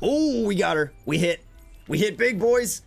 Oh, we got her. We hit big, boys.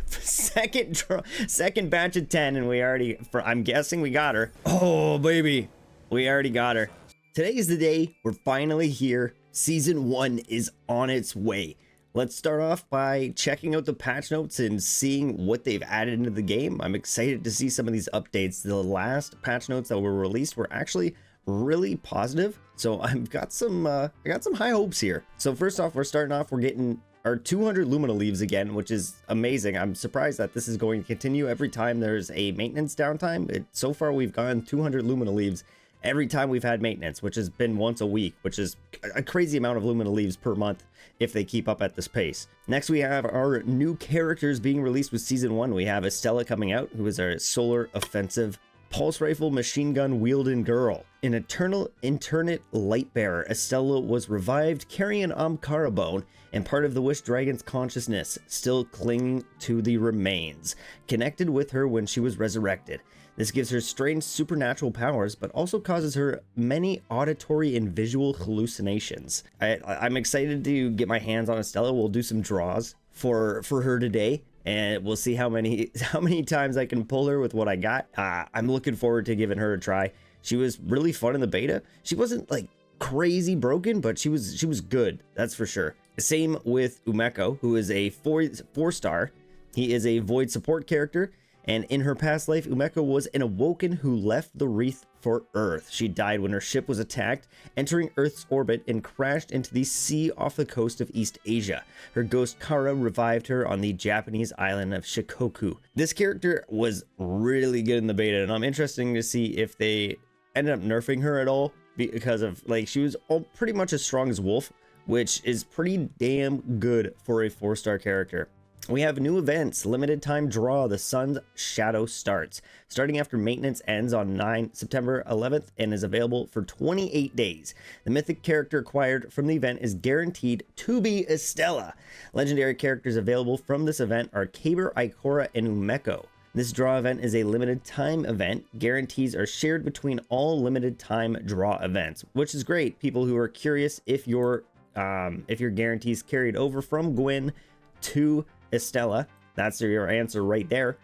Second batch of 10, and we already, I'm guessing we got her. Oh, baby. We already got her. Today is the day we're finally here. Season 1 is on its way. Let's start off by checking out the patch notes and seeing what they've added into the game. I'm excited to see some of these updates. The last patch notes that were released were actually really positive, so I've got some I got some high hopes here. So first off, we're getting our 200 Lumina leaves again, which is amazing. I'm surprised that this is going to continue every time there's a maintenance downtime. So far we've gotten 200 Lumina leaves every time we've had maintenance, which has been once a week, which is a crazy amount of Lumina leaves per month if they keep up at this pace. Next, we have our new characters being released with Season 1. We have Estela coming out, who is our solar offensive pulse rifle machine gun wielding girl. An eternal internet light bearer, Estela was revived carrying an Amkara bone and part of the Wish Dragon's consciousness, still clinging to the remains, connected with her when she was resurrected. This gives her strange supernatural powers, but also causes her many auditory and visual hallucinations. I'm excited to get my hands on Estela. We'll do some draws for her today, and we'll see how many times I can pull her with what I got. I'm looking forward to giving her a try. She was really fun in the beta. She wasn't like crazy broken, but she was good, that's for sure. Same with Umeko, who is a 4-star. He is a void support character, and in her past life, Umeko was an awoken who left the Wreath for Earth. She died when her ship was attacked, entering Earth's orbit, and crashed into the sea off the coast of East Asia. Her ghost Kara revived her on the Japanese island of Shikoku. This character was really good in the beta, and I'm interested to see if they ended up nerfing her at all, because of, like, she was pretty much as strong as Wolf, which is pretty damn good for a 4-star character. We have new events. Limited time draw. The Sun's Shadow starts, starting after maintenance ends on September 11th and is available for 28 days. The mythic character acquired from the event is guaranteed to be Estela. Legendary characters available from this event are Kaber, Ikora, and Umeko. This draw event is a limited time event. Guarantees are shared between all limited time draw events, which is great. People who are curious if your guarantees carried over from Gwyn to Estela, that's your answer right there,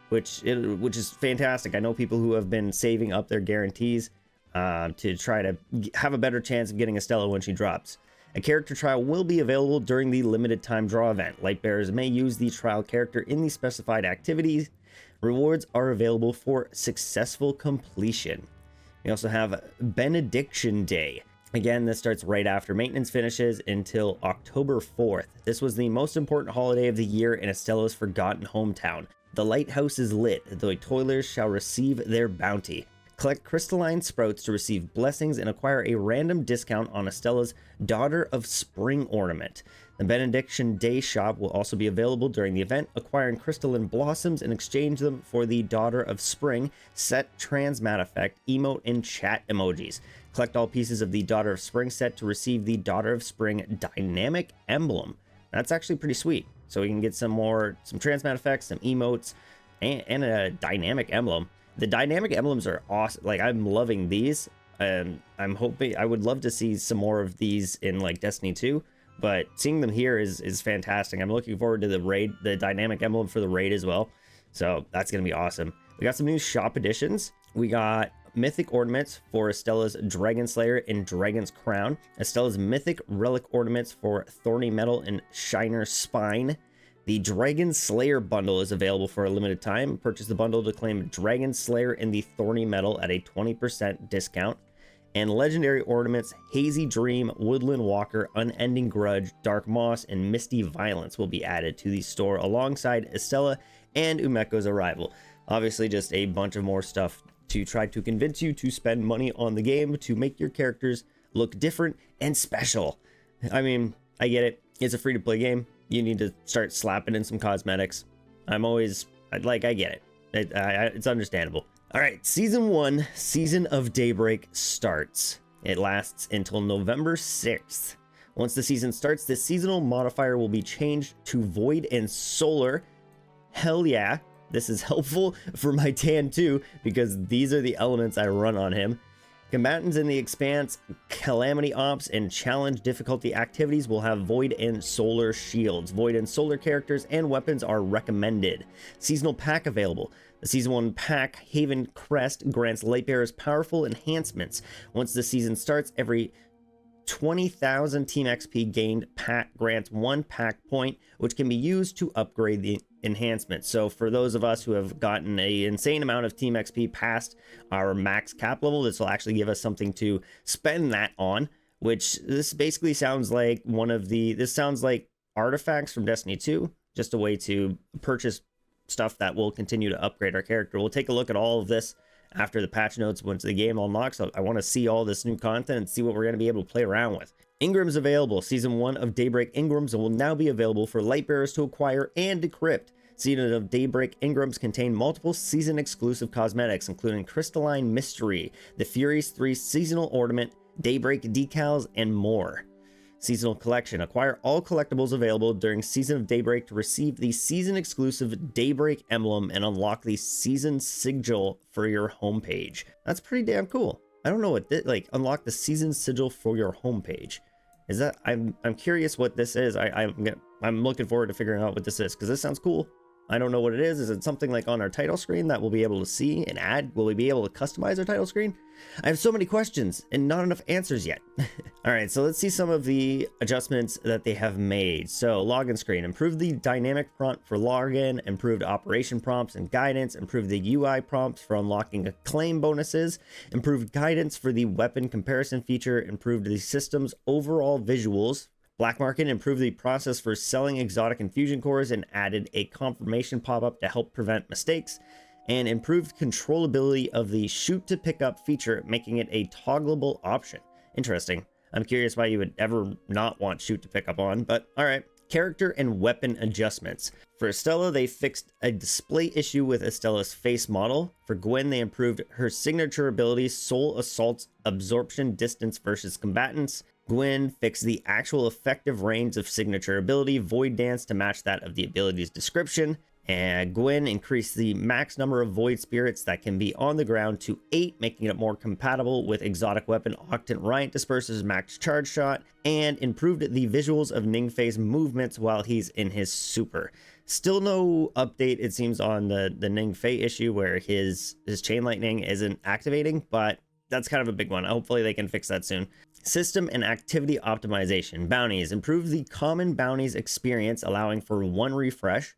which is fantastic. I know people who have been saving up their guarantees to try to have a better chance of getting Estela when she drops. A character trial will be available during the limited time draw event. Lightbearers may use the trial character in the specified activities. Rewards are available for successful completion. We also have Benediction Day. Again, this starts right after maintenance finishes until October 4th. This was the most important holiday of the year in Estela's forgotten hometown. The lighthouse is lit. The toilers shall receive their bounty. Collect crystalline sprouts to receive blessings and acquire a random discount on Estela's Daughter of Spring ornament. The Benediction Day shop will also be available during the event. Acquiring crystalline blossoms and exchange them for the Daughter of Spring set transmat effect, emote, and chat emojis. Collect all pieces of the Daughter of Spring set to receive the Daughter of Spring dynamic emblem. That's actually pretty sweet. So we can get some transmat effects, some emotes, and a dynamic emblem. The dynamic emblems are awesome. Like, I'm loving these, and I'm hoping, I would love to see some more of these in like Destiny 2, but seeing them here is fantastic. I'm looking forward to the raid, the dynamic emblem for the raid as well. So that's gonna be awesome. We got some new shop additions. We got mythic ornaments for Estela's Dragon Slayer and Dragon's Crown. Estela's mythic relic ornaments for Thorny Metal and Shiner Spine. The Dragon Slayer bundle is available for a limited time. Purchase the bundle to claim Dragon Slayer and the Thorny Metal at a 20% discount. And legendary ornaments Hazy Dream, Woodland Walker, Unending Grudge, Dark Moss, and Misty Violence will be added to the store alongside Estela and Umeko's arrival. Obviously, just a bunch of more stuff to try to convince you to spend money on the game to make your characters look different and special. I mean, I get it. It's a free-to-play game. You need to start slapping in some cosmetics. I get it. It's understandable. All right, Season 1, Season of Daybreak starts. It lasts until November 6th. Once the season starts, this seasonal modifier will be changed to Void and Solar. Hell yeah. This is helpful for my Tan too, because these are the elements I run on him. Combatants in the Expanse, Calamity Ops, and Challenge difficulty activities will have Void and Solar shields. Void and Solar characters and weapons are recommended. Seasonal pack available. The Season 1 pack, Haven Crest, grants Lightbearers powerful enhancements. Once the season starts, every 20,000 Team XP gained pack grants 1 pack point, which can be used to upgrade the enhancement. So for those of us who have gotten an insane amount of Team XP past our max cap level, this will actually give us something to spend that on, which this basically sounds like this sounds like artifacts from Destiny 2, just a way to purchase stuff that will continue to upgrade our character. We'll take a look at all of this after the patch notes once the game unlocks. So I want to see all this new content and see what we're going to be able to play around with. Engrams available. Season 1 of Daybreak Engrams will now be available for Lightbearers to acquire and decrypt. Season of Daybreak Engrams contain multiple season exclusive cosmetics, including Crystalline Mystery, the Furies 3 Seasonal Ornament, Daybreak Decals, and more. Seasonal Collection. Acquire all collectibles available during Season of Daybreak to receive the season exclusive Daybreak emblem and unlock the season sigil for your homepage. That's pretty damn cool. I don't know what this, like, unlock the season sigil for your homepage. Is that, I'm curious what this is. I'm looking forward to figuring out what this is, because this sounds cool. I don't know what it is. Is it something like on our title screen that we'll be able to see and add? Will we be able to customize our title screen? I have so many questions and not enough answers yet. All right, so let's see some of the adjustments that they have made. So login screen, improved the dynamic prompt for login, improved operation prompts and guidance, improved the UI prompts for unlocking acclaim bonuses, improved guidance for the weapon comparison feature, improved the system's overall visuals. Black Market improved the process for selling exotic infusion cores and added a confirmation pop-up to help prevent mistakes, and improved controllability of the shoot to pick up feature, making it a toggleable option. Interesting. I'm curious why you would ever not want shoot to pick up on, but all right. Character and weapon adjustments. For Estela, they fixed a display issue with Estela's face model. For Gwen, they improved her signature ability, Soul Assault's absorption distance versus combatants. Gwen fixed the actual effective range of signature ability, Void Dance, to match that of the ability's description. And Gwen increased the max number of Void Spirits that can be on the ground to 8, making it more compatible with exotic weapon Octant Riot Disperser's max charge shot, and improved the visuals of Ningfei's movements while he's in his super. Still no update, it seems, on the Ningfei issue where his chain lightning isn't activating, but that's kind of a big one. Hopefully they can fix that soon. System and activity optimization. Bounties. Improve the common bounties experience, allowing for 1 refresh.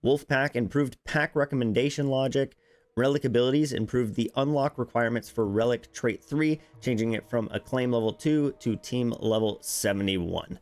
Wolfpack improved pack recommendation logic. Relic abilities improved the unlock requirements for Relic Trait 3, changing it from Acclaim level 2 to Team level 71.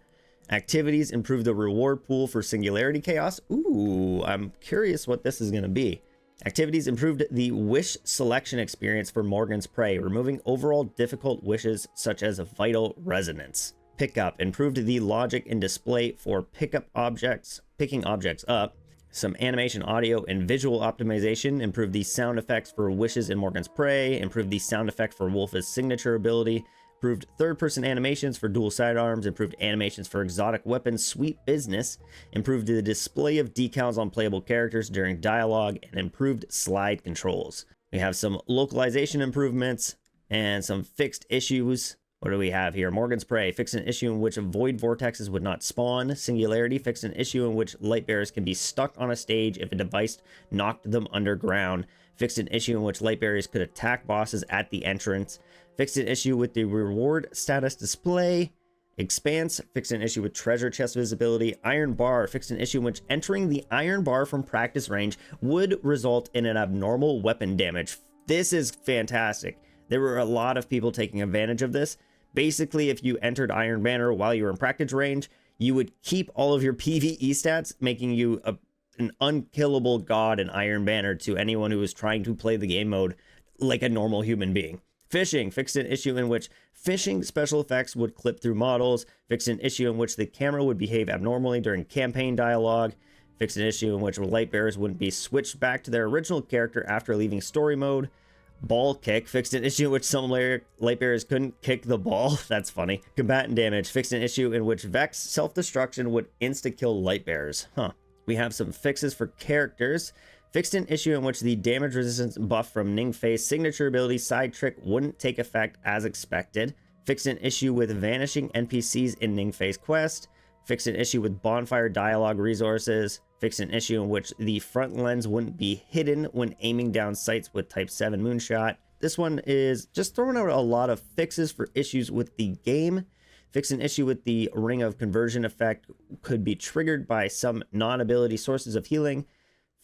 Activities improved the reward pool for Singularity Chaos. Ooh, I'm curious what this is going to be. Activities improved the wish selection experience for Morgan's Prey, removing overall difficult wishes such as Vital Resonance. Pickup improved the logic and display for picking objects up. Some animation, audio, and visual optimization improved the sound effects for wishes in Morgan's Prey, improved the sound effect for Wolf's signature ability, improved third-person animations for dual sidearms, improved animations for exotic weapons Sweet Business, improved the display of decals on playable characters during dialogue, and improved slide controls. We have some localization improvements and some fixed issues. What do we have here? Morgan's Prey fixed an issue in which void vortexes would not spawn. Singularity fixed an issue in which Lightbearers can be stuck on a stage if a device knocked them underground. Fixed an issue in which Lightbearers could attack bosses at the entrance. Fixed an issue with the reward status display. Expanse fixed an issue with treasure chest visibility. Iron Bar fixed an issue in which entering the iron bar from practice range would result in an abnormal weapon damage. This is fantastic. There were a lot of people taking advantage of this. Basically, if you entered Iron Banner while you were in practice range, you would keep all of your PvE stats, making you an unkillable god in Iron Banner to anyone who was trying to play the game mode like a normal human being. Fishing fixed an issue in which fishing special effects would clip through models. Fixed an issue in which the camera would behave abnormally during campaign dialogue. Fixed an issue in which Lightbearers wouldn't be switched back to their original character after leaving story mode. Ball kick fixed an issue in which some Lightbearers couldn't kick the ball. That's funny. Combatant damage fixed an issue in which Vex self-destruction would insta-kill Lightbearers. We have some fixes for characters. Fixed an issue in which the damage resistance buff from Ningfei's signature ability Side Trick wouldn't take effect as expected. Fixed an issue with vanishing NPCs in Ningfei's quest. Fixed an issue with bonfire dialogue resources. Fixed an issue in which the front lens wouldn't be hidden when aiming down sights with Type 7 Moonshot. This one is just throwing out a lot of fixes for issues with the game. Fix an issue with the Ring of Conversion effect could be triggered by some non-ability sources of healing.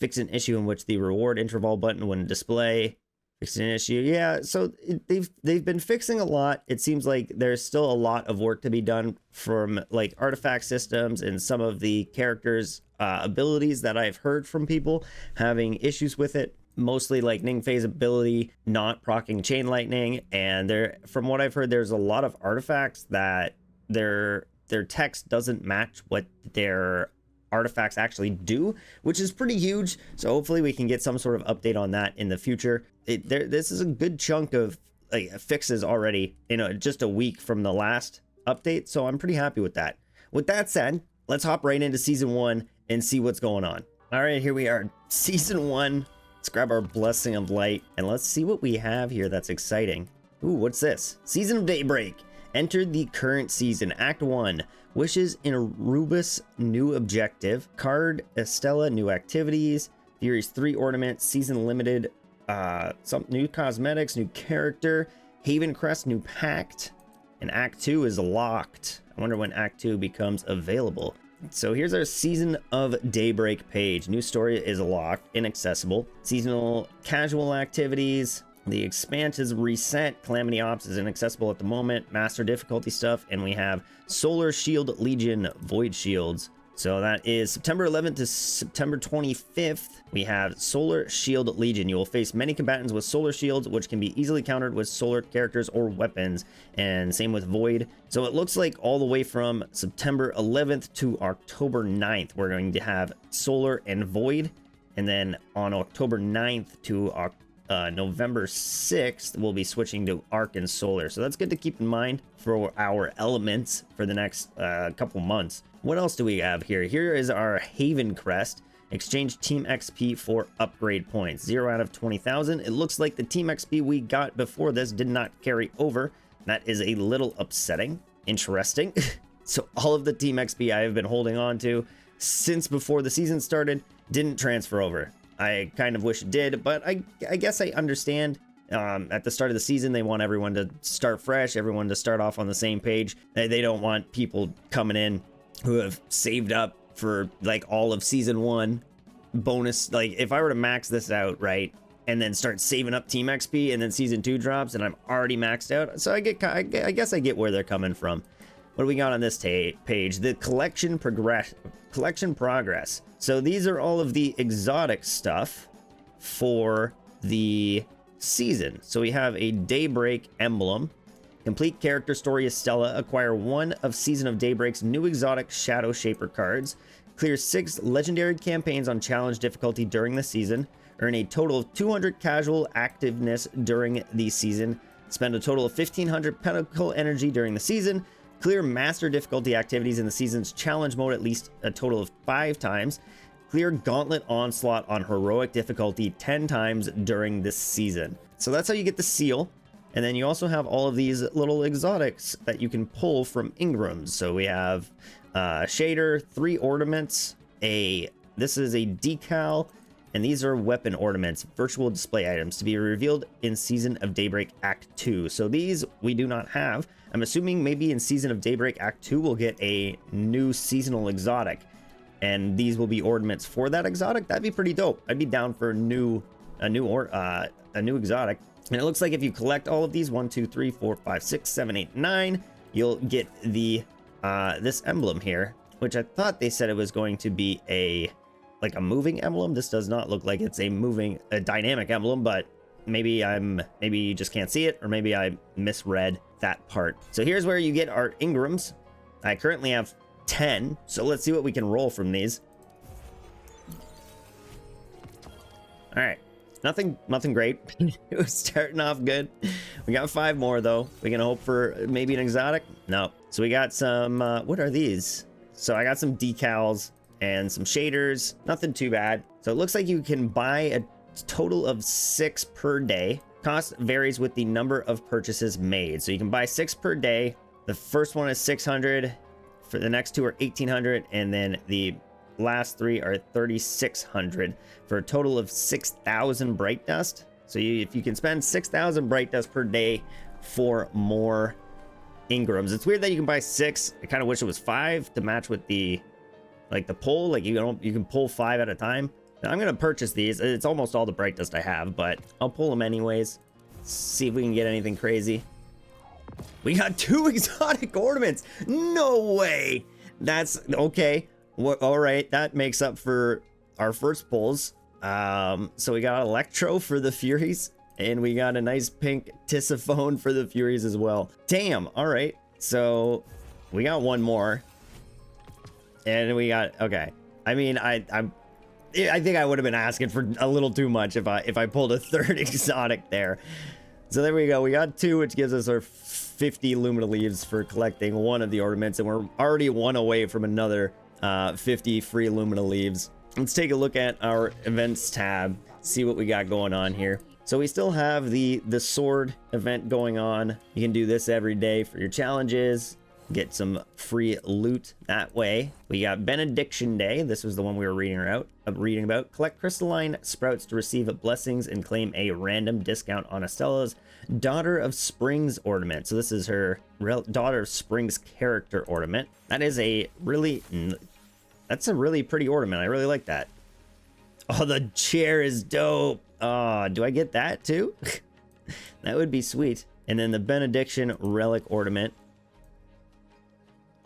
Fix an issue in which the reward interval button wouldn't display. Fix an issue, yeah. So they've been fixing a lot. It seems like there's still a lot of work to be done from like artifact systems and some of the characters' abilities that I've heard from people having issues with it. Mostly like Ningfei's ability not proccing chain lightning, and from what I've heard, there's a lot of artifacts that their text doesn't match what their artifacts actually do, which is pretty huge. So hopefully we can get some sort of update on that in the future. This is a good chunk of like fixes already in just a week from the last update, so I'm pretty happy with that. With that said, let's hop right into season 1 and see what's going on. All right, here we are, season 1. Let's grab our Blessing of Light and let's see what we have here that's exciting. Ooh, what's this? Season of Daybreak. Entered the current season. Act 1. Wishes in Arubis, new objective. Card Estela, new activities. Fury's 3 ornaments. Season limited. Some new cosmetics, new character. Haven Crest, new pact. And Act 2 is locked. I wonder when Act 2 becomes available. So here's our Season of Daybreak page. New story is locked, inaccessible. Seasonal casual activities. The Expanse is reset. Calamity Ops is inaccessible at the moment. Master difficulty stuff. And we have Solar Shield Legion Void Shields. So that is September 11th to September 25th. We have Solar Shield Legion. You will face many combatants with solar shields, which can be easily countered with solar characters or weapons. And same with Void. So it looks like all the way from September 11th to October 9th, we're going to have Solar and Void. And then on October 9th to November 6th, we'll be switching to Arc and Solar. So that's good to keep in mind for our elements for the next couple months. What else do we have here? Here is our Haven Crest. Exchange Team XP for upgrade points. 0 out of 20,000. It looks like the Team XP we got before this did not carry over. That is a little upsetting. Interesting. So all of the Team XP I have been holding on to since before the season started didn't transfer over. I kind of wish it did, but I guess I understand. At the start of the season, they want everyone to start fresh, everyone to start off on the same page. They don't want people coming in who have saved up for like all of season 1 bonus. Like if I were to max this out, right, and then start saving up Team XP and then season 2 drops and I'm already maxed out. So I guess I get where they're coming from. What do we got on this page? The collection progress. So these are all of the exotic stuff for the season. So we have a Daybreak emblem. Complete character story Estela. Acquire 1 of Season of Daybreak's new exotic Shadow Shaper cards. Clear 6 legendary campaigns on challenge difficulty during the season. Earn a total of 200 casual activeness during the season. Spend a total of 1,500 Pinnacle energy during the season. Clear master difficulty activities in the season's challenge mode at least a total of 5 times. Clear Gauntlet Onslaught on heroic difficulty 10 times during this season. So that's how you get the seal. And then you also have all of these little exotics that you can pull from Ingrams. So we have Shader, 3 ornaments, this is a decal, and these are weapon ornaments, virtual display items to be revealed in Season of Daybreak Act 2. So these we do not have. I'm assuming maybe in Season of Daybreak Act 2 we'll get a new seasonal exotic, and these will be ornaments for that exotic. That'd be pretty dope. I'd be down for a new exotic. And it looks like if you collect all of these 1 2 3 4 5 6 7 8 9, you'll get the this emblem here, which I thought they said it was going to be a moving emblem. This does not look like it's a dynamic emblem, but maybe you just can't see it, or maybe I misread that part. So here's where you get our Ingrams. I currently have 10, so let's see what we can roll from these. All right, nothing great. It was starting off good. We got 5 more though. We're gonna hope for maybe an exotic. No. So we got some what are these? So I got some decals. and some shaders. Nothing too bad. So it looks like you can buy a total of 6 per day. Cost varies with the number of purchases made. So you can buy 6 per day. The first one is 600. For the next 2 are 1800, and then the last 3 are 3600 for a total of 6,000 bright dust. So if you can spend 6,000 bright dust per day for more engrams. It's weird that you can buy 6. I kind of wish it was 5 to match with the pull. Like you can pull 5 at a time. Now, I'm gonna purchase these. It's almost all the bright dust I have, but I'll pull them anyways. See if we can get anything crazy. We got 2 exotic ornaments. No way. That's okay. All right, that makes up for our first pulls. So we got Electro for the Furies, and we got a nice pink Tisiphone for the Furies as well. Damn. All right. So we got one more, and we got okay. I mean, I think I would have been asking for a little too much if I pulled a 3rd exotic there. So there we go. We got 2, which gives us our 50 Lumina Leaves for collecting one of the ornaments, and we're already 1 away from another 50 free Lumina Leaves. Let's take a look at our events tab, see what we got going on here. So we still have the sword event going on. You can do this every day for your challenges, get some free loot that way. We got Benediction Day. This was the one we were reading about. Collect crystalline sprouts to receive blessings and claim a random discount on Estela's Daughter of Springs ornament. So this is her Daughter of Springs character ornament. That's a really pretty ornament. I really like that. Oh, the chair is dope. Oh, do I get that too? That would be sweet. And then the Benediction relic ornament.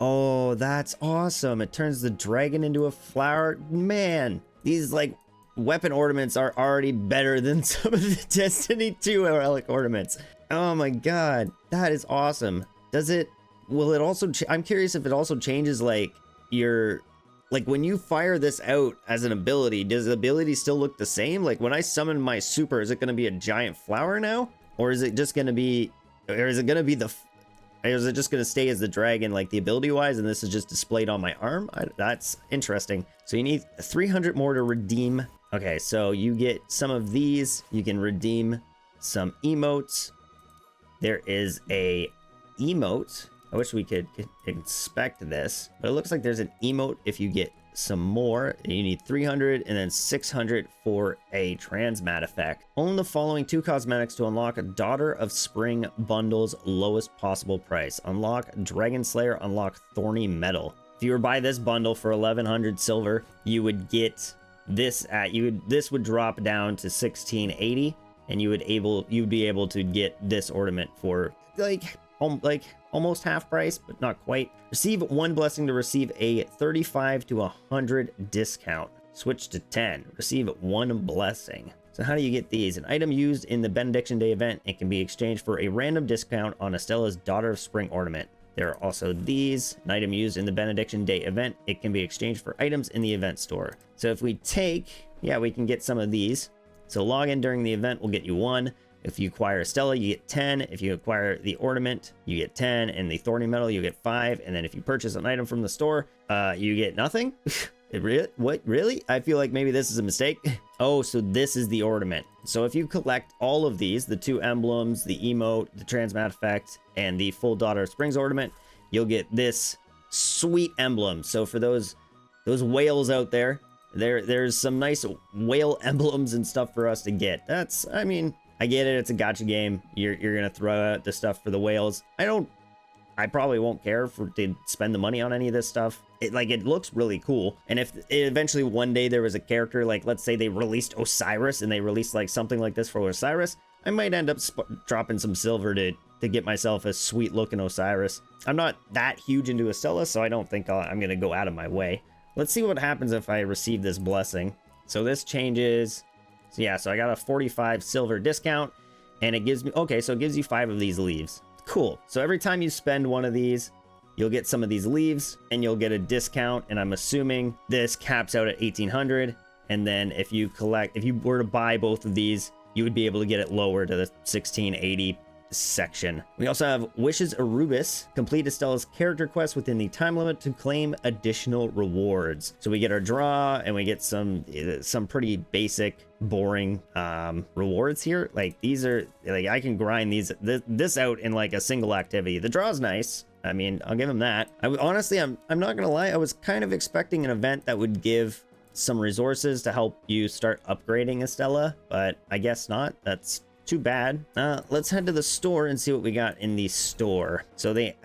Oh, that's awesome. It turns the dragon into a flower. Man, these like weapon ornaments are already better than some of the Destiny 2 relic ornaments. Oh my god, that is awesome. Will it also I'm curious if it also changes like your, like when you fire this out as an ability, does the ability still look the same? Like when I summon my super, is it going to be a giant flower now? Or is it just going to be, or is it going to be or is it just going to stay as the dragon, like the ability wise, and this is just displayed on my arm? That's interesting. So you need 300 more to redeem. Okay, so you get some of these. You can redeem some emotes. There is a emote. I wish we could inspect this, but it looks like there's an emote if you get some more. You need 300 and then 600 for a transmat effect. Own the following 2 cosmetics to unlock a Daughter of Spring bundle's lowest possible price. Unlock Dragon Slayer, unlock Thorny Metal. If you were to buy this bundle for 1100 silver, you would get this this would drop down to 1680, and you'd be able to get this ornament for like almost half price, but not quite. Receive 1 blessing to receive a 35 to 100 discount. Switch to 10. Receive 1 blessing. So how do you get these? An item used in the Benediction Day event. It can be exchanged for a random discount on Estela's Daughter of Spring ornament. There are also these. An item used in the Benediction Day event. It can be exchanged for items in the event store. So if we take, we can get some of these. So log in during the event will get you 1. If you acquire Estela, you get 10. If you acquire the ornament, you get 10. And the Thorny Metal, you get 5. And then if you purchase an item from the store, you get nothing. What? Really? I feel like maybe this is a mistake. Oh, so this is the ornament. So if you collect all of these, the 2 emblems, the emote, the transmat effect, and the full Daughter of Springs ornament, you'll get this sweet emblem. So for those whales out there, there's some nice whale emblems and stuff for us to get. I mean, I get it. It's a gacha game. You're gonna throw out the stuff for the whales. I probably won't care to spend the money on any of this stuff. It looks really cool. And if eventually one day there was a character, like let's say they released Osiris and they released like something like this for Osiris, I might end up dropping some silver to get myself a sweet looking Osiris. I'm not that huge into Estela, so I don't think I'm gonna go out of my way. Let's see what happens if I receive this blessing. So this changes. So yeah, so I got a 45 silver discount, and it gives me, okay, so it gives you 5 of these leaves. Cool. So every time you spend one of these, you'll get some of these leaves, and you'll get a discount, and I'm assuming this caps out at 1800, and then if you were to buy both of these, you would be able to get it lower to the 1680 section. We also have Wishes Arubis. Complete Estela's character quest within the time limit to claim additional rewards. So we get our draw and we get some pretty basic, boring rewards here. Like these are like I can grind this out in like a single activity. The draw's nice. I mean, I'll give him that. Honestly, I'm not gonna lie. I was kind of expecting an event that would give some resources to help you start upgrading Estela, but I guess not. That's too bad. Let's head to the store and see what we got in the store. So did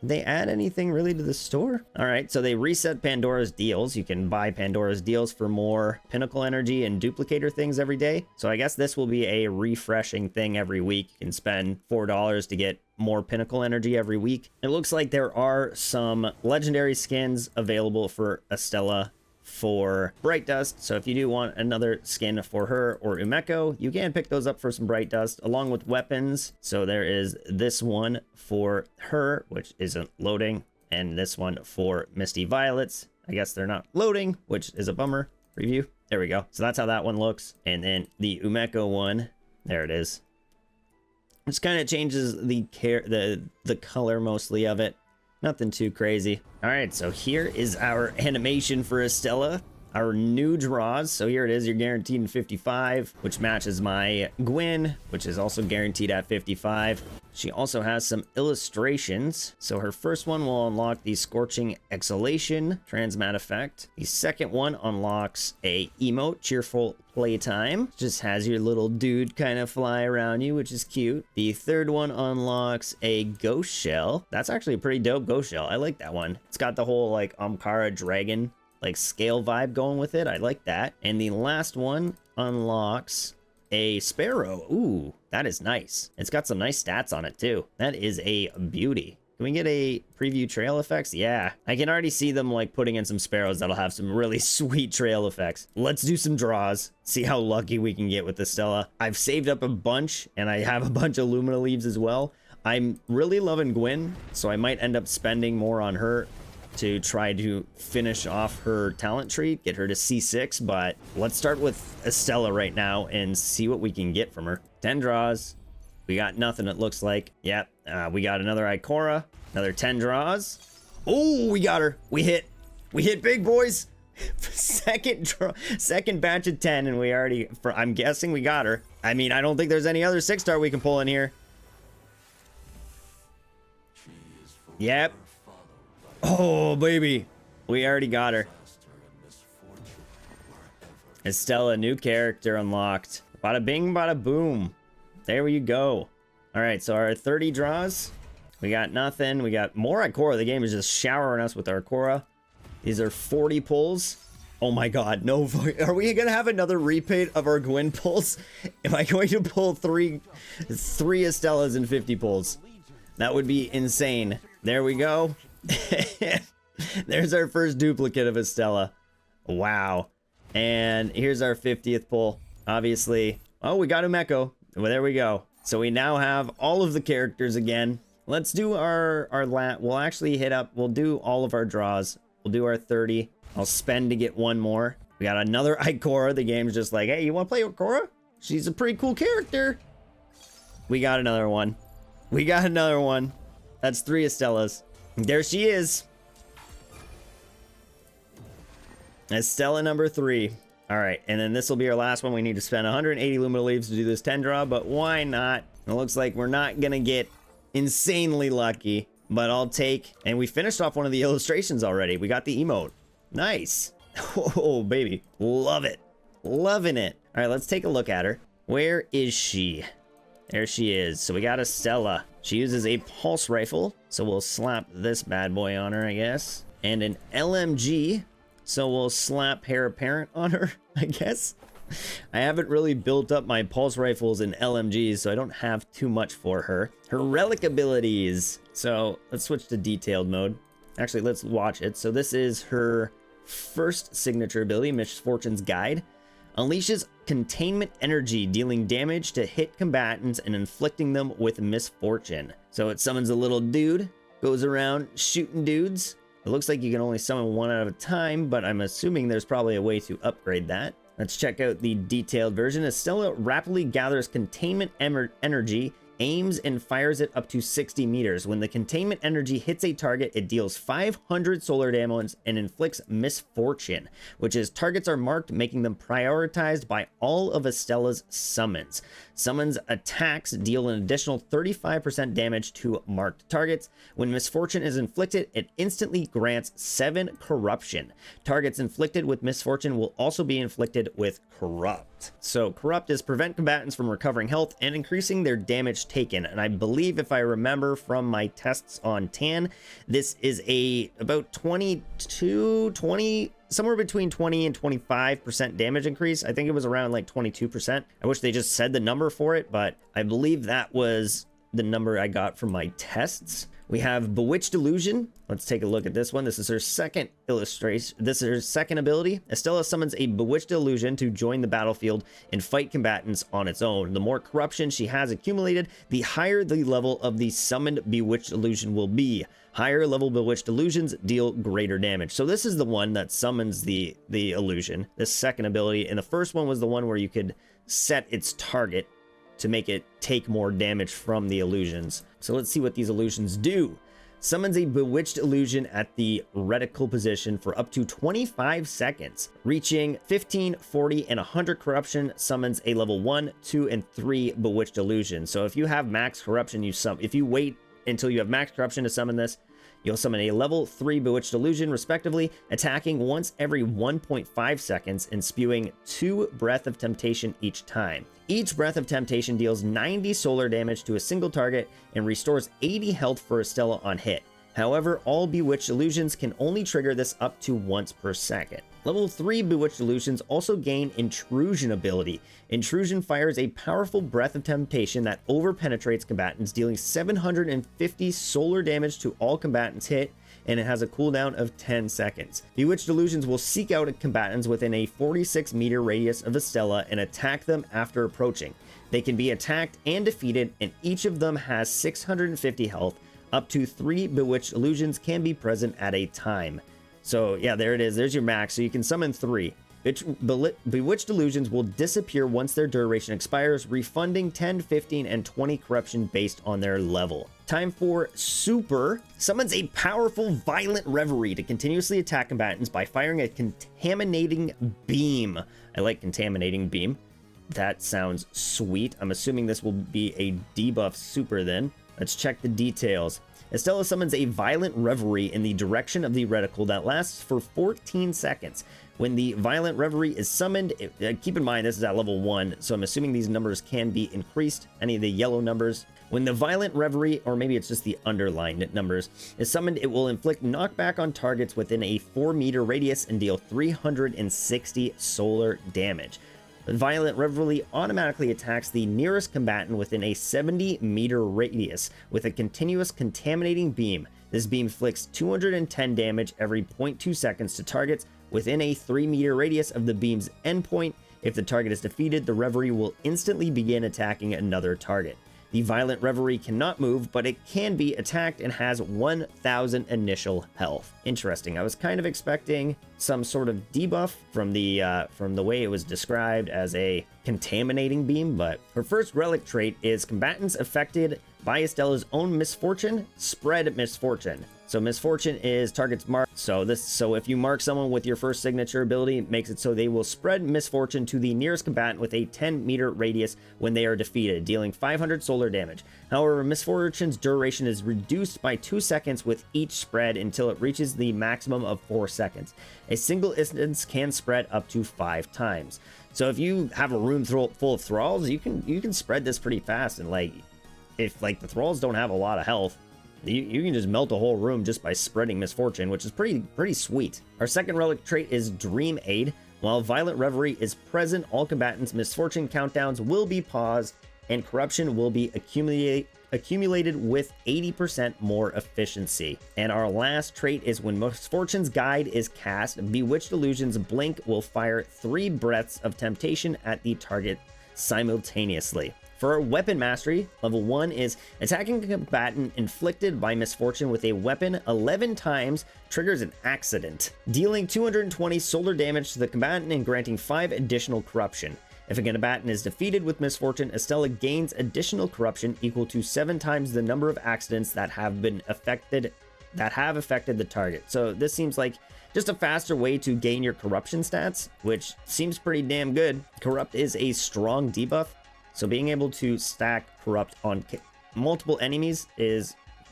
they add anything really to the store? All right, so they reset Pandora's deals. You can buy Pandora's deals for more pinnacle energy and duplicator things every day. So I guess this will be a refreshing thing every week. You can spend $4 to get more pinnacle energy every week. It looks like there are some legendary skins available for Estela for Bright Dust. So if you do want another skin for her or Umeko, you can pick those up for some Bright Dust along with weapons. So there is this one for her, which isn't loading, and this one for Misty Violets. I guess they're not loading, which is a bummer. Preview. There we go. So that's how that one looks. And then the Umeko one, there it is. Which kind of changes the color mostly of it. Nothing too crazy. All right, so here is our animation for Estela, our new draws. So here it is, you're guaranteed in 55, which matches my Gwen, which is also guaranteed at 55. She also has some illustrations. So her first one will unlock the Scorching Exhalation Transmat effect. The second one unlocks a emote, Cheerful Playtime. Just has your little dude kind of fly around you, which is cute. The third one unlocks a Ghost Shell. That's actually a pretty dope Ghost Shell. I like that one. It's got the whole like Ankara dragon like scale vibe going with it. I like that. And the last one unlocks a Sparrow. Ooh, that is nice. It's got some nice stats on it too. That is a beauty. Can we get a preview trail effects? Yeah, I can already see them like putting in some Sparrows that'll have some really sweet trail effects. Let's do some draws. See how lucky we can get with Estela. I've saved up a bunch and I have a bunch of Lumina leaves as well. I'm really loving Gwen, so I might end up spending more on her to try to finish off her talent tree, get her to C6, but let's start with Estela right now and see what we can get from her. 10 draws. We got nothing, it looks like. Yep, we got another Ikora, another 10 draws. Oh, we got her. We hit big, boys. Second batch of 10, and we already, I'm guessing we got her. I mean, I don't think there's any other 6-star we can pull in here. Yep. Oh, baby. We already got her. Estela, new character unlocked. Bada bing, bada boom. There you go. All right, so our 30 draws. We got nothing. We got more Ikora. The game is just showering us with our Ikora. These are 40 pulls. Oh my god, no. Are we going to have another repeat of our Gwen pulls? Am I going to pull three Estelas in 50 pulls? That would be insane. There we go. There's our first duplicate of Estela. Wow. And here's our 50th pull. Obviously. Oh, we got Umeko. Well, there we go. So we now have all of the characters again. Let's do our we'll actually we'll do all of our draws. We'll do our 30. I'll spend to get one more. We got another Ikora. The game's just like, hey, you want to play Ikora? She's a pretty cool character. We got another one. We got another one. That's 3 Estelas. There she is. Estela number 3. All right, and then this will be our last one. We need to spend 180 Lumina Leaves to do this 10 draw, but why not? It looks like we're not gonna get insanely lucky, but I'll take. And we finished off one of the illustrations already. We got the emote. Nice. Oh, baby. Love it. Loving it. All right, let's take a look at her. Where is she? There she is. So we got Estela. She uses a pulse rifle, so we'll slap this bad boy on her, I guess. And an LMG, so we'll slap Heir Apparent on her, I guess. I haven't really built up my pulse rifles and LMGs, so I don't have too much for her. Her relic abilities. So let's switch to detailed mode. Actually, let's watch it. So this is her first signature ability, Misfortune's Guide. Unleashes containment energy, dealing damage to hit combatants and inflicting them with misfortune. So it summons a little dude, goes around shooting dudes. It looks like you can only summon one at a time, but I'm assuming there's probably a way to upgrade that. Let's check out the detailed version. Estela rapidly gathers containment energy, aims and fires it up to 60 meters. When the containment energy hits a target, it deals 500 solar damage and inflicts misfortune, which is targets are marked, making them prioritized by all of Estela's summons. Summons attacks deal an additional 35% damage to marked targets. When misfortune is inflicted, it instantly grants 7 corruption. Targets inflicted with misfortune will also be inflicted with corrupt. So corrupt is prevent combatants from recovering health and increasing their damage taken. And I believe, if I remember from my tests on Tan, this is about 20, somewhere between 20 and 25% damage increase. I think it was around like 22%. I wish they just said the number for it, but I believe that was the number I got from my tests. We have Bewitched Illusion. Let's take a look at this one. This is her second illustration. This is her second ability. Estela summons a Bewitched Illusion to join the battlefield and fight combatants on its own. The more corruption she has accumulated, the higher the level of the summoned Bewitched Illusion will be. Higher level Bewitched Illusions deal greater damage. So this is the one that summons the illusion, this second ability. And the first one was the one where you could set its target to make it take more damage from the illusions. So let's see what these illusions do. Summons a Bewitched Illusion at the reticle position for up to 25 seconds. Reaching 15, 40, and 100 corruption, summons a level 1, 2, and 3 Bewitched Illusion. So if you have max corruption, if you wait until you have max corruption to summon this, you'll summon a level 3 Bewitched Illusion, respectively, attacking once every 1.5 seconds and spewing 2 Breath of Temptation each time. Each Breath of Temptation deals 90 solar damage to a single target and restores 80 health for Estela on hit. However, all Bewitched Illusions can only trigger this up to once per second. Level 3 Bewitched Illusions also gain Intrusion ability. Intrusion fires a powerful Breath of Temptation that overpenetrates combatants, dealing 750 solar damage to all combatants hit, and it has a cooldown of 10 seconds. Bewitched Illusions will seek out combatants within a 46-meter radius of Estela and attack them after approaching. They can be attacked and defeated, and each of them has 650 health. Up to 3 Bewitched Illusions can be present at a time. So yeah, there it is. There's your max. So you can summon 3. Bewitched Illusions will disappear once their duration expires, refunding 10, 15, and 20 corruption based on their level. Time for Super. Summons a powerful Violent Reverie to continuously attack combatants by firing a Contaminating Beam. I like Contaminating Beam. That sounds sweet. I'm assuming this will be a debuff super then. Let's check the details. Estela summons a Violent Reverie in the direction of the reticle that lasts for 14 seconds. When the Violent Reverie is summoned, keep in mind this is at level 1, so I'm assuming these numbers can be increased, any of the yellow numbers. When the Violent Reverie, or maybe it's just the underlined numbers, is summoned, it will inflict knockback on targets within a 4-meter radius and deal 360 solar damage. The Violent Reverie automatically attacks the nearest combatant within a 70-meter radius with a continuous contaminating beam. This beam inflicts 210 damage every 0.2 seconds to targets within a 3-meter radius of the beam's endpoint. If the target is defeated, the Reverie will instantly begin attacking another target. The Violent Reverie cannot move, but it can be attacked and has 1,000 initial health. Interesting. I was kind of expecting some sort of debuff from the way it was described as a contaminating beam, but her first relic trait is combatants affected by Estela's own misfortune, spread misfortune. So misfortune is targets marked. So if you mark someone with your first signature ability, it makes it so they will spread misfortune to the nearest combatant with a 10-meter radius when they are defeated, dealing 500 solar damage. However, misfortune's duration is reduced by 2 seconds with each spread until it reaches the maximum of 4 seconds. A single instance can spread up to 5 times. So if you have a room full of thralls, you can spread this pretty fast, and if the thralls don't have a lot of health, you can just melt a whole room just by spreading misfortune, which is pretty sweet. Our second relic trait is Dream Aid. While Violent Reverie is present, all combatants' misfortune countdowns will be paused, and corruption will be accumulated with 80% more efficiency. And our last trait is when Misfortune's Guide is cast, Bewitched Illusion's Blink will fire 3 breaths of temptation at the target simultaneously. For our weapon mastery, level 1 is attacking a combatant inflicted by misfortune with a weapon 11 times triggers an accident, dealing 220 solar damage to the combatant and granting 5 additional corruption. If a combatant is defeated with misfortune, Estela gains additional corruption equal to 7 times the number of accidents that have affected the target. So this seems like just a faster way to gain your corruption stats, which seems pretty damn good. Corrupt is a strong debuff, so being able to stack corrupt on multiple enemies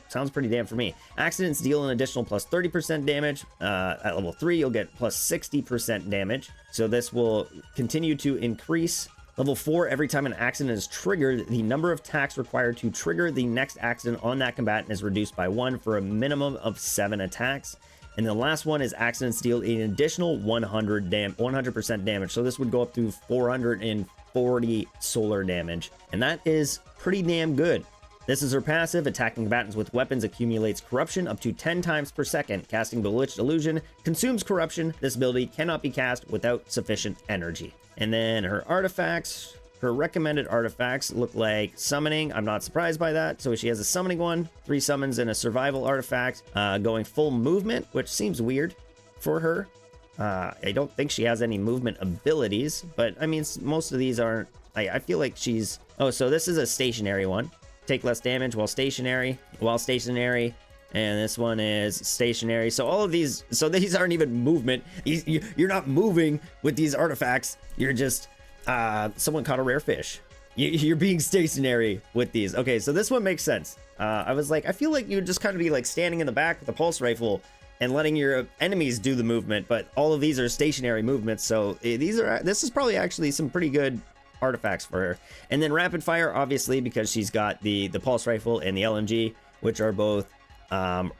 sounds pretty damn for me. Accidents deal an additional plus 30% damage. At level 3, you'll get plus 60% damage. So this will continue to increase. Level 4, every time an accident is triggered, the number of attacks required to trigger the next accident on that combatant is reduced by 1 for a minimum of 7 attacks. And the last one is accidents deal an additional 100% damage. So this would go up to 440 solar damage. And that is pretty damn good. This is her passive. Attacking combatants with weapons accumulates corruption up to 10 times per second. Casting Bewitched Illusion consumes corruption. This ability cannot be cast without sufficient energy. And then her artifacts. Her recommended artifacts look like summoning. I'm not surprised by that. So she has a summoning one, 3 summons, and a survival artifact. Going full movement, which seems weird for her. I don't think she has any movement abilities, but I mean, most of these aren't. I feel like she's. Oh, so this is a stationary one. Take less damage while stationary. And this one is stationary. So all of these, so these aren't even movement. You're not moving with these artifacts. You're just, someone caught a rare fish. You're being stationary with these. Okay, so this one makes sense. I was like, I feel like you'd just kind of be like standing in the back with a pulse rifle and letting your enemies do the movement, but all of these are stationary movements. So this is probably actually some pretty good artifacts for her. And then rapid fire, obviously, because she's got the pulse rifle and the LMG, which are both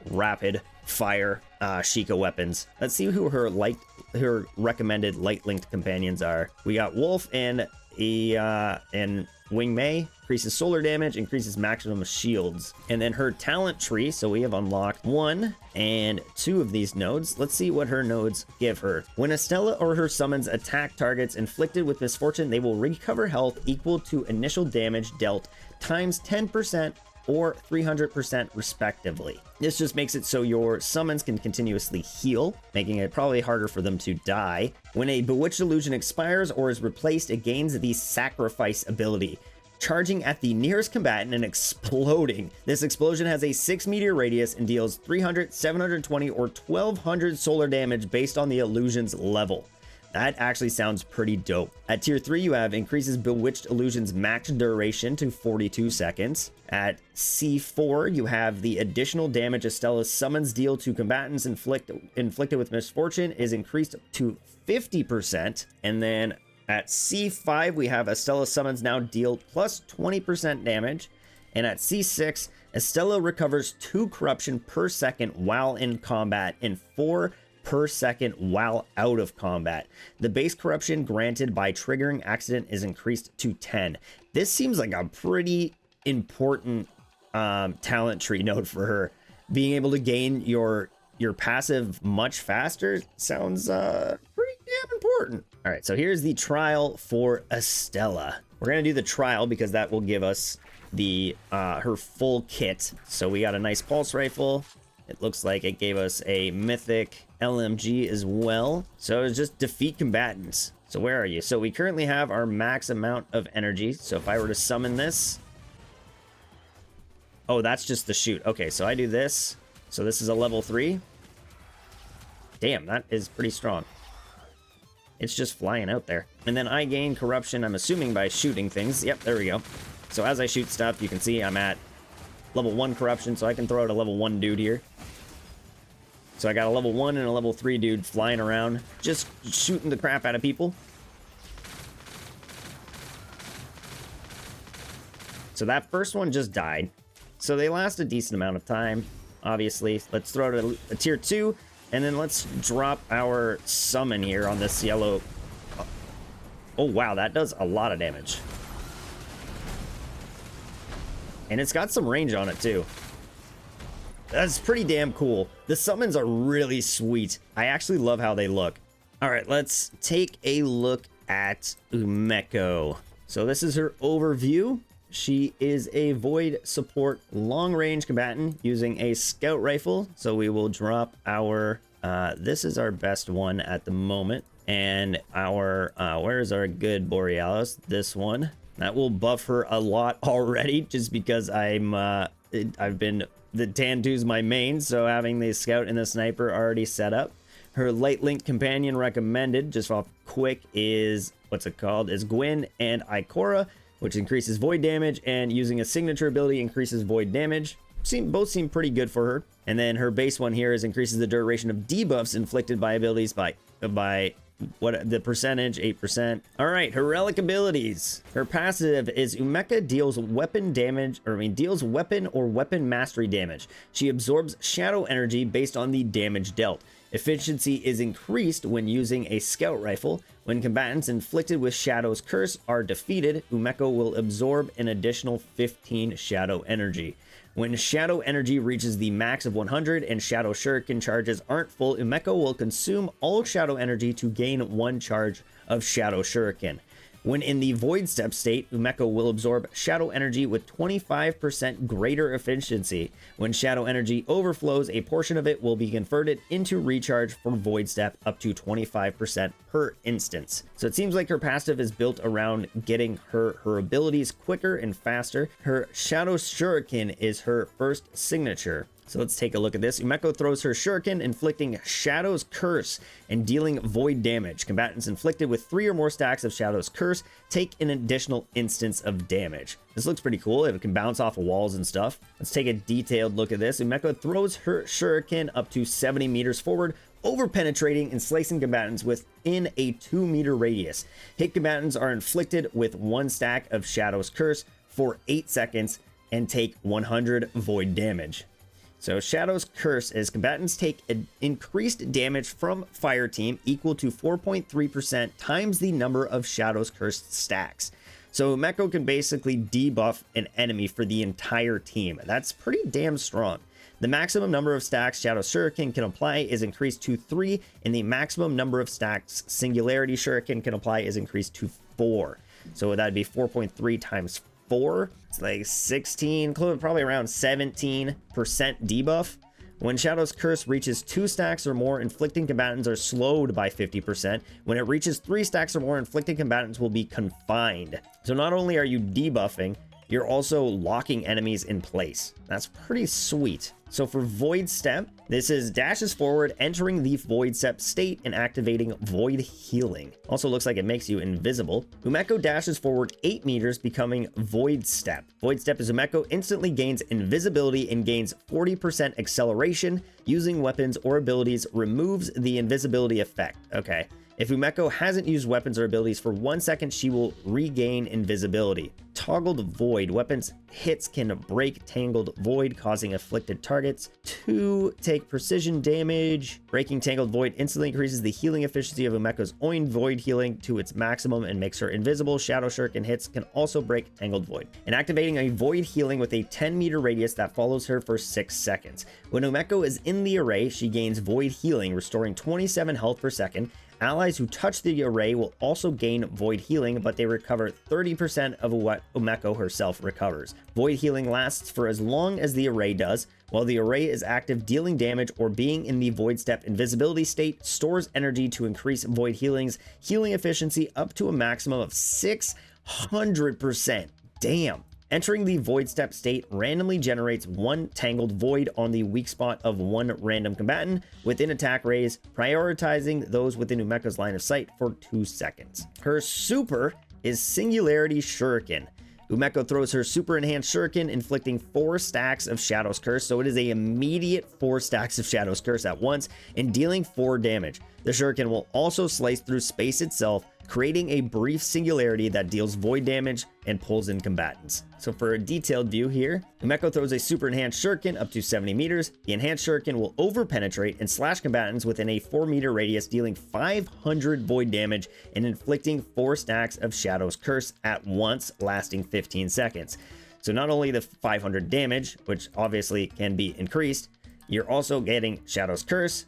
rapid fire Sheikah weapons. Let's see who her recommended light linked companions are. We got Wolf and Wing Mei. Increases solar damage, increases maximum shields. And then her talent tree, so we have unlocked 1 and 2 of these nodes. Let's see what her nodes give her. When Estela or her summons attack targets inflicted with misfortune, they will recover health equal to initial damage dealt times 10% or 300% respectively. This just makes it so your summons can continuously heal, making it probably harder for them to die. When a Bewitched Illusion expires or is replaced, it gains the Sacrifice ability, charging at the nearest combatant and exploding. This explosion has a 6-meter radius and deals 300, 720, or 1200 solar damage based on the illusion's level. That actually sounds pretty dope. At tier 3, you have increases Bewitched Illusion's max duration to 42 seconds. At C4, you have the additional damage Estela's summons deal to combatants inflicted with misfortune is increased to 50%. And then at C5, we have Estela's summons now deal plus 20% damage. And at C6, Estela recovers 2 corruption per second while in combat and 4 per second while out of combat. The base corruption granted by triggering accident is increased to 10. This seems like a pretty important talent tree node for her. Being able to gain your passive much faster sounds pretty damn important. All right, so here's the trial for Estela. We're gonna do the trial because that will give us the her full kit. So we got a nice pulse rifle. It looks like it gave us a mythic LMG as well. So it's just defeat combatants. So where are you? So we currently have our max amount of energy. So if I were to summon this. Oh, that's just the shoot. Okay, so I do this. So this is a level 3. Damn, that is pretty strong. It's just flying out there. And then I gain corruption, I'm assuming by shooting things. Yep, there we go. So as I shoot stuff, you can see I'm at level 1 corruption, so I can throw out a level 1 dude here. So I got a level 1 and a level 3 dude flying around, just shooting the crap out of people. So that first one just died. So they last a decent amount of time, obviously. Let's throw out a tier 2, and then let's drop our summon here on this yellow. Oh, wow, that does a lot of damage. And it's got some range on it, too. That's pretty damn cool. The summons are really sweet. I actually love how they look. All right, let's take a look at Umeko. So this is her overview. She is a void support long-range combatant using a scout rifle. So we will drop our This is our best one at the moment. And our, where's our good Borealis? This one. That will buff her a lot already, just because I've been, the Tan 2's my main, so having the Scout and the Sniper already set up. Her Light Link Companion recommended, just off quick, is, what's it called, is Gwyn and Ikora, which increases void damage, and using a signature ability increases void damage. Both seem pretty good for her. And then her base one here is increases the duration of debuffs inflicted by abilities by what the percentage, 8%. All right, her relic abilities. Her passive is Umeko deals weapon damage, deals weapon or weapon mastery damage. She absorbs shadow energy based on the damage dealt. Efficiency is increased when using a scout rifle. When combatants inflicted with Shadow's Curse are defeated, Umeko will absorb an additional 15 shadow energy. When shadow energy reaches the max of 100 and shadow shuriken charges aren't full, Umeko will consume all shadow energy to gain 1 charge of shadow shuriken. When in the void step state, Umeko will absorb shadow energy with 25% greater efficiency. When shadow energy overflows, a portion of it will be converted into recharge for void step up to 25% per instance. So it seems like her passive is built around getting her abilities quicker and faster. Her shadow shuriken is her first signature. So let's take a look at this. Umeko throws her shuriken, inflicting Shadow's Curse and dealing void damage. Combatants inflicted with 3 or more stacks of Shadow's Curse take an additional instance of damage. This looks pretty cool. It can bounce off of walls and stuff. Let's take a detailed look at this. Umeko throws her shuriken up to 70 meters forward, over penetrating and slicing combatants within a 2-meter radius. Hit combatants are inflicted with 1 stack of Shadow's Curse for 8 seconds and take 100 void damage. So Shadow's Curse is combatants take an increased damage from fire team equal to 4.3% times the number of Shadow's Curse stacks. So Umeko can basically debuff an enemy for the entire team. That's pretty damn strong. The maximum number of stacks Shadow's Shuriken can apply is increased to 3, and the maximum number of stacks Singularity Shuriken can apply is increased to 4. So that'd be 4.3 times 4. It's like 16, probably around 17% debuff. When Shadow's Curse reaches 2 stacks or more, inflicting combatants are slowed by 50%. When it reaches 3 stacks or more, inflicting combatants will be confined. So not only are you debuffing, you're also locking enemies in place. That's pretty sweet. So for Void Step, this is dashes forward, entering the Void Step state and activating Void Healing. Also looks like it makes you invisible. Umeko dashes forward 8 meters, becoming Void Step. Void Step is Umeko instantly gains invisibility and gains 40% acceleration. Using weapons or abilities removes the invisibility effect. Okay. If Umeko hasn't used weapons or abilities for 1 second, she will regain invisibility. Toggled Void. Weapons hits can break Tangled Void, causing afflicted targets to take precision damage. Breaking Tangled Void instantly increases the healing efficiency of Umeko's own Void healing to its maximum and makes her invisible. Shadow Shuriken hits can also break Tangled Void. And activating a Void healing with a 10-meter radius that follows her for 6 seconds. When Umeko is in the array, she gains Void healing, restoring 27 health per second. Allies who touch the array will also gain Void Healing, but they recover 30% of what Umeko herself recovers. Void Healing lasts for as long as the array does. While the array is active, dealing damage or being in the Void Step invisibility state stores energy to increase Void Healing's healing efficiency up to a maximum of 600%. Damn. Entering the Void Step state randomly generates 1 Tangled Void on the weak spot of 1 random combatant within attack rays, prioritizing those within Umeko's line of sight for 2 seconds. Her super is Singularity Shuriken. Umeko throws her super enhanced shuriken, inflicting 4 stacks of Shadow's Curse, so it is an immediate 4 stacks of Shadow's Curse at once and dealing 4 damage. The shuriken will also slice through space itself, creating a brief singularity that deals void damage and pulls in combatants. So for a detailed view here, Umeko throws a super enhanced shuriken up to 70 meters. The enhanced shuriken will over penetrate and slash combatants within a 4-meter radius, dealing 500 void damage and inflicting 4 stacks of Shadow's Curse at once, lasting 15 seconds. So not only the 500 damage, which obviously can be increased, you're also getting Shadow's Curse,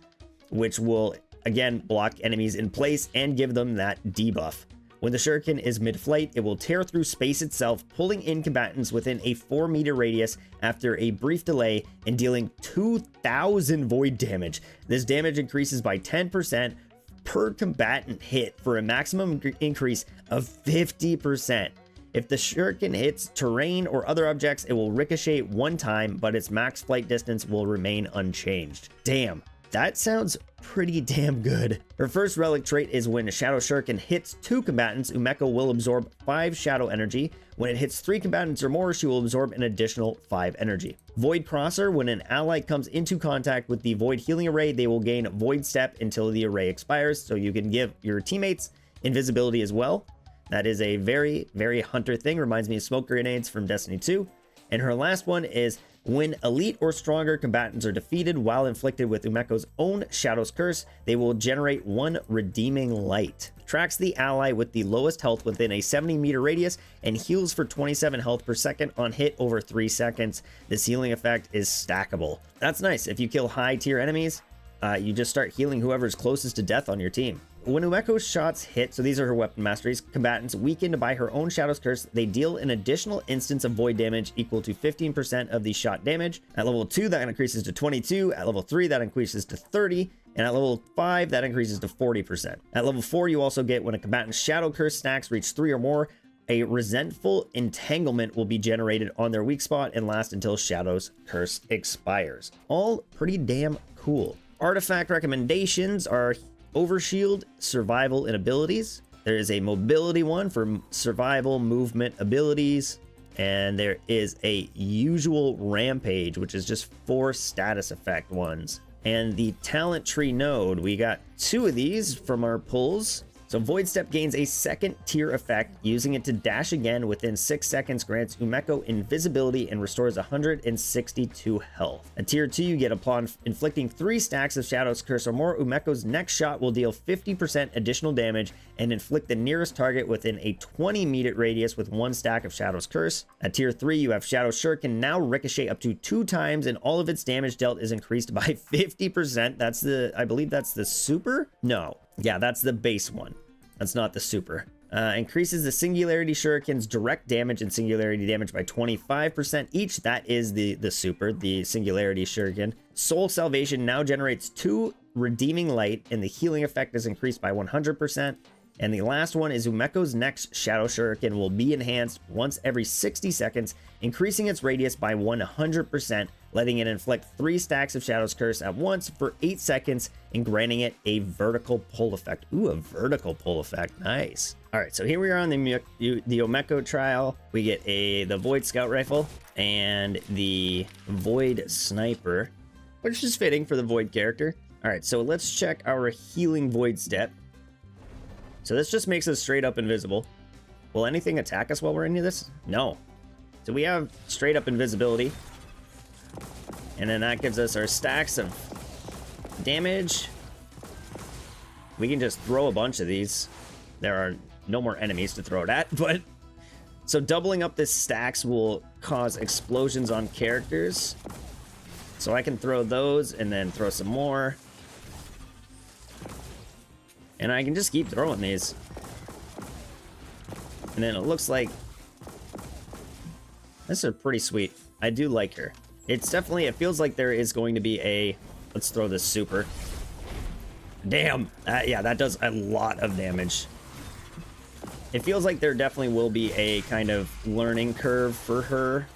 which will again block enemies in place and give them that debuff. When the shuriken is mid-flight, it will tear through space itself, pulling in combatants within a 4-meter radius after a brief delay and dealing 2,000 void damage. This damage increases by 10% per combatant hit for a maximum increase of 50%. If the shuriken hits terrain or other objects, it will ricochet one time, but its max flight distance will remain unchanged. Damn, that sounds pretty damn good. Her first relic trait is when a Shadow Shuriken hits 2 combatants, Umeko will absorb 5 shadow energy. When it hits 3 combatants or more, she will absorb an additional 5 energy. Void Crosser, when an ally comes into contact with the Void Healing Array, they will gain Void Step until the array expires, so you can give your teammates invisibility as well. That is a very, very hunter thing. Reminds me of smoke grenades from Destiny 2. And her last one is when elite or stronger combatants are defeated while inflicted with Umeko's own Shadow's Curse, they will generate 1 redeeming light. Tracks the ally with the lowest health within a 70-meter radius and heals for 27 health per second on hit over 3 seconds. This healing effect is stackable. That's nice. If you kill high-tier enemies, you just start healing whoever's closest to death on your team. When Umeko's shots hit, so these are her weapon masteries, combatants weakened by her own Shadow's Curse, they deal an additional instance of void damage equal to 15% of the shot damage. At level 2, that increases to 22. At level 3, that increases to 30. And at level 5, that increases to 40%. At level 4, you also get when a combatant's Shadow Curse stacks reach 3 or more, a resentful entanglement will be generated on their weak spot and last until Shadow's Curse expires. All pretty damn cool. Artifact recommendations are Overshield, survival, and abilities. There is a mobility one for survival, movement, abilities. And there is a usual rampage, which is just 4 status effect ones. And the talent tree node, we got 2 of these from our pulls. So Void Step gains a 2nd tier effect. Using it to dash again within 6 seconds grants Umeko invisibility and restores 162 health. At tier 2, you get upon inflicting 3 stacks of Shadow's Curse or more, Umeko's next shot will deal 50% additional damage and inflict the nearest target within a 20-meter radius with 1 stack of Shadow's Curse. At tier 3, you have Shadow Shuriken now ricochet up to 2 times and all of its damage dealt is increased by 50%. That's the, I believe that's the super? No. Yeah, that's the base one. That's not the super. Increases the Singularity Shuriken's direct damage and Singularity damage by 25% each. That is the super, the Singularity Shuriken. Soul Salvation now generates 2 Redeeming Light, and the healing effect is increased by 100%. And the last one is Umeko's next Shadow Shuriken will be enhanced once every 60 seconds, increasing its radius by 100%, letting it inflict 3 stacks of Shadow's Curse at once for 8 seconds and granting it a vertical pull effect. Ooh, a vertical pull effect. Nice. All right, so here we are on the Umeko trial. We get the Void Scout Rifle and the Void Sniper, which is fitting for the Void character. All right, so let's check our Healing Void Step. So this just makes us straight up invisible. Will anything attack us while we're into this? No. So we have straight up invisibility. And then that gives us our stacks of damage. We can just throw a bunch of these. There are no more enemies to throw it at, but... So doubling up this stacks will cause explosions on characters. So I can throw those and then throw some more. And I can just keep throwing these. And then it looks like... This is pretty sweet. I do like her. It's definitely... It feels like there is going to be a... Let's throw this super. Damn! Yeah, that does a lot of damage. It feels like there definitely will be a kind of learning curve for her.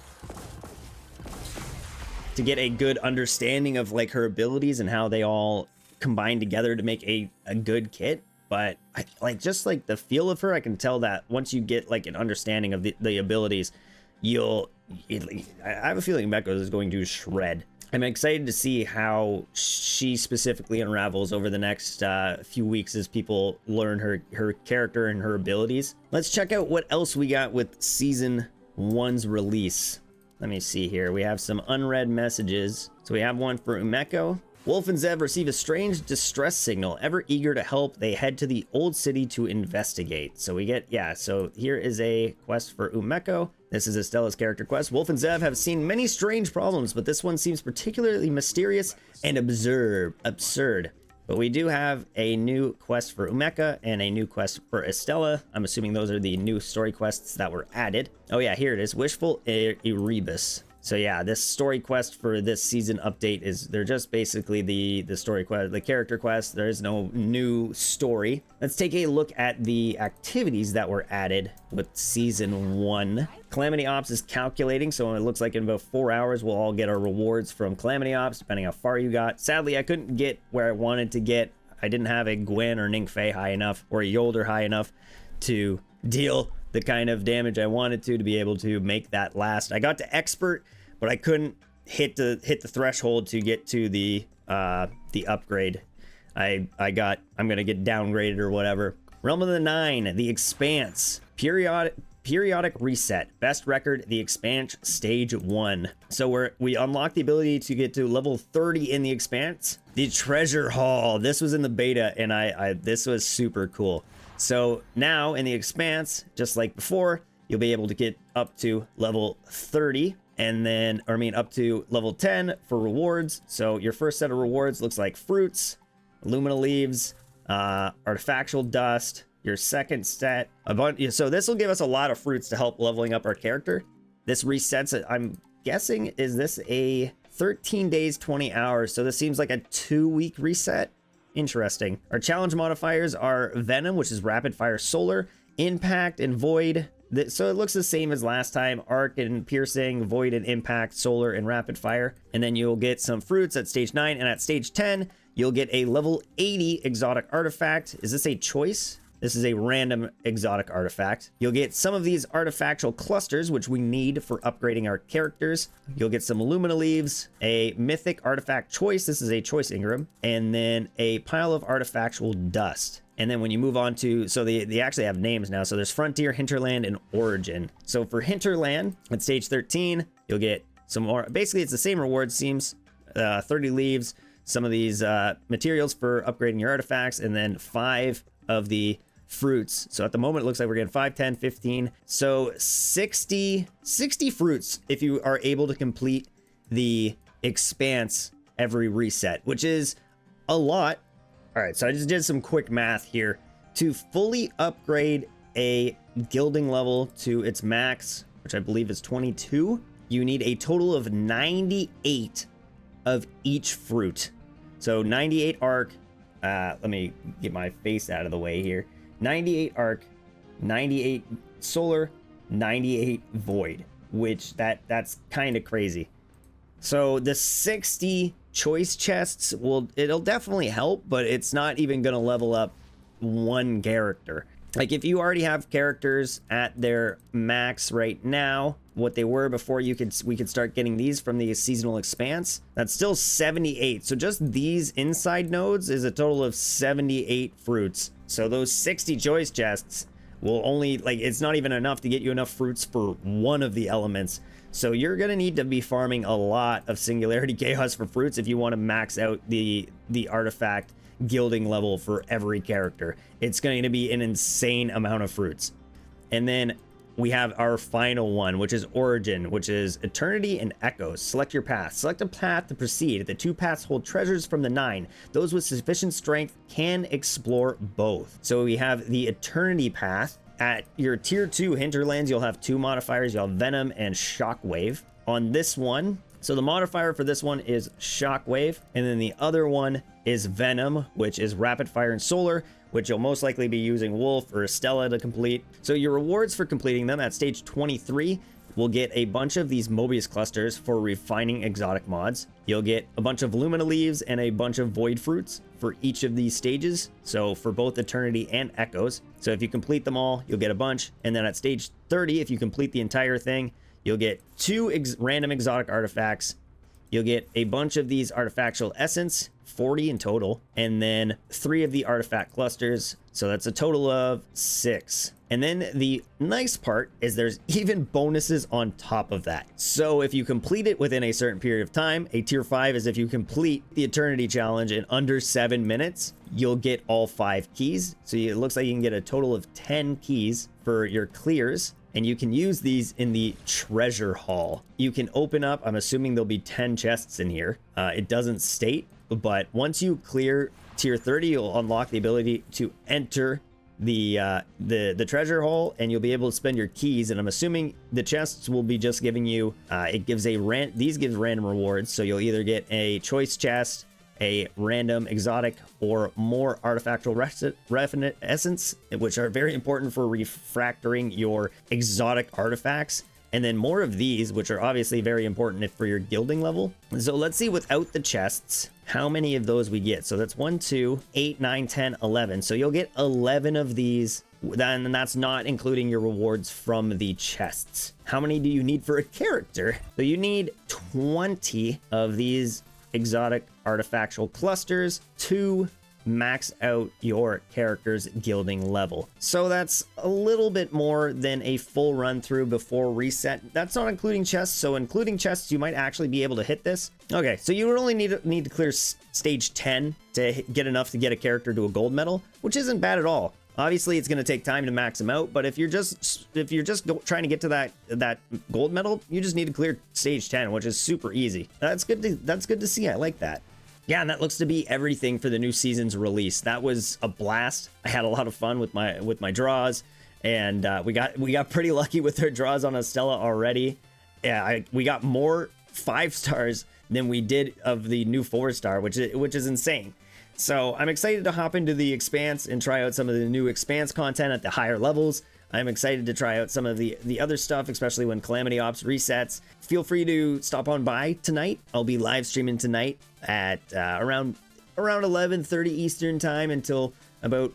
To get a good understanding of like her abilities and how they all... combined together to make a good kit. But I like just like the feel of her, I can tell that once you get like an understanding of the abilities, I have a feeling Umeko is going to shred. I'm excited to see how she specifically unravels over the next few weeks as people learn her character and her abilities. Let's check out what else we got with season 1's release. Let me see here. We have some unread messages. So we have one for Umeko. Wolf and Zev receive a strange distress signal. Ever eager to help, they head to the old city to investigate. So we get, yeah, so here is a quest for Umeko. This is Estela's character quest. Wolf and Zev have seen many strange problems, but this one seems particularly mysterious and absurd. But we do have a new quest for Umeko and a new quest for Estela. I'm assuming those are the new story quests that were added. Oh yeah, here it is. Wishful Erebus. So yeah, this story quest for this season update is, they're just basically the story quest, the character quest. There is no new story. Let's take a look at the activities that were added with season 1. Calamity Ops is calculating, so it looks like in about 4 hours we'll all get our rewards from Calamity Ops, depending how far you got. Sadly, I couldn't get where I wanted to get. I didn't have a Gwen or Ningfei high enough, or a Yolder high enough to deal the kind of damage I wanted to be able to make that last. I got to expert, but I couldn't hit the threshold to get to the upgrade. I'm gonna get downgraded or whatever. Realm of the Nine, the Expanse, periodic reset, best record, the Expanse stage 1. So we unlock the ability to get to level 30 in the Expanse. The treasure haul, this was in the beta, and this was super cool. So now in the Expanse, just like before, you'll be able to get up to level 30, and then, up to level 10 for rewards. So your first set of rewards looks like fruits, Illumina leaves, artifactual dust. Your second set, so this will give us a lot of fruits to help leveling up our character. This resets it. I'm guessing, is this a 13 days, 20 hours? So this seems like a 2-week reset. Interesting. Our challenge modifiers are Venom, which is rapid fire solar, impact, and void. So it looks the same as last time: arc and piercing, void and impact, solar and rapid fire. And then you'll get some fruits at stage 9, and at stage 10 you'll get a level 80 exotic artifact. Is this a choice? This is a random exotic artifact. You'll get some of these artifactual clusters, which we need for upgrading our characters. You'll get some Illumina leaves, a mythic artifact choice. This is a choice Ingram, and then a pile of artifactual dust. And then when you move on to, so they actually have names now. So there's Frontier, Hinterland, and Origin. So for Hinterland, at stage 13, you'll get some more. Basically, it's the same reward, seems. 30 leaves, some of these materials for upgrading your artifacts, and then 5 of the fruits. So at the moment, it looks like we're getting 5, 10, 15. So 60 fruits if you are able to complete the Expanse every reset, which is a lot. All right, so I just did some quick math here. To fully upgrade a gilding level to its max, which I believe is 22, you need a total of 98 of each fruit. So 98 arc, let me get my face out of the way here. 98 arc, 98 solar, 98 void, which that's kind of crazy. So the 60 choice chests it'll definitely help, but it's not even gonna level up one character. Like if you already have characters at their max right now, what they were before we could start getting these from the seasonal Expanse, that's still 78. So just these inside nodes is a total of 78 fruits. So those 60 choice chests will only, it's not even enough to get you enough fruits for one of the elements. So you're gonna need to be farming a lot of Singularity Chaos for fruits if you want to max out the artifact gilding level for every character. It's going to be an insane amount of fruits. And then we have our final one, which is Origin, which is Eternity and Echoes. Select your path. Select a path to proceed. The 2 paths hold treasures from the 9. Those with sufficient strength can explore both. So we have the Eternity path. At your tier 2 hinterlands, you'll have 2 modifiers. You'll have Venom and Shockwave. On this one, so the modifier for this one is Shockwave, and then the other one is Venom, which is Rapid Fire and Solar, which you'll most likely be using Wolf or Estela to complete. So your rewards for completing them at stage 23 will get a bunch of these Mobius clusters for refining exotic mods. You'll get a bunch of Lumina leaves and a bunch of Void fruits for each of these stages. So for both Eternity and Echoes. So if you complete them all, you'll get a bunch. And then at stage 30, if you complete the entire thing, you'll get 2 random exotic artifacts. You'll get a bunch of these artifactual essence, 40 in total, and then 3 of the artifact clusters. So that's a total of 6. And then the nice part is there's even bonuses on top of that. So if you complete it within a certain period of time, a tier 5 is if you complete the Eternity Challenge in under 7 minutes, you'll get all 5 keys. So it looks like you can get a total of 10 keys for your clears. And you can use these in the treasure haul. You can open up, I'm assuming there'll be 10 chests in here. It doesn't state, but once you clear tier 30, you'll unlock the ability to enter the treasure hole, and you'll be able to spend your keys. And I'm assuming the chests will be just giving you these gives random rewards, so you'll either get a choice chest, a random exotic, or more artifactual refinite essence, which are very important for refractoring your exotic artifacts, and then more of these, which are obviously very important for your gilding level. So let's see, without the chests, how many of those we get. So that's 1, 2, 8, 9, 10, 11. So you'll get 11 of these, and that's not including your rewards from the chests. How many do you need for a character? So you need 20 of these exotic artifactual clusters to max out your character's gilding level. So that's a little bit more than a full run through before reset. That's not including chests, so including chests you might actually be able to hit this. Okay, so you would only need to clear stage 10 to get enough to get a character to a gold medal, which isn't bad at all. Obviously it's going to take time to max them out, but if you're just trying to get to that gold medal, you just need to clear stage 10, which is super easy. That's good to see. I like that. Yeah, and that looks to be everything for the new season's release. That was a blast. I had a lot of fun with my draws, and we got pretty lucky with our draws on Estela already. Yeah, we got more 5 stars than we did of the new 4-star, which is insane. So I'm excited to hop into the Expanse and try out some of the new Expanse content at the higher levels. I'm excited to try out some of the other stuff, especially when Calamity Ops resets. Feel free to stop on by tonight. I'll be live streaming tonight at around 11:30 Eastern time until about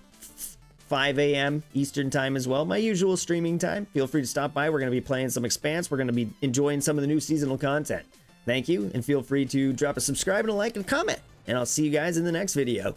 5 a.m. Eastern time as well. My usual streaming time. Feel free to stop by. We're going to be playing some Expanse. We're going to be enjoying some of the new seasonal content. Thank you, and feel free to drop a subscribe and a like and comment. And I'll see you guys in the next video.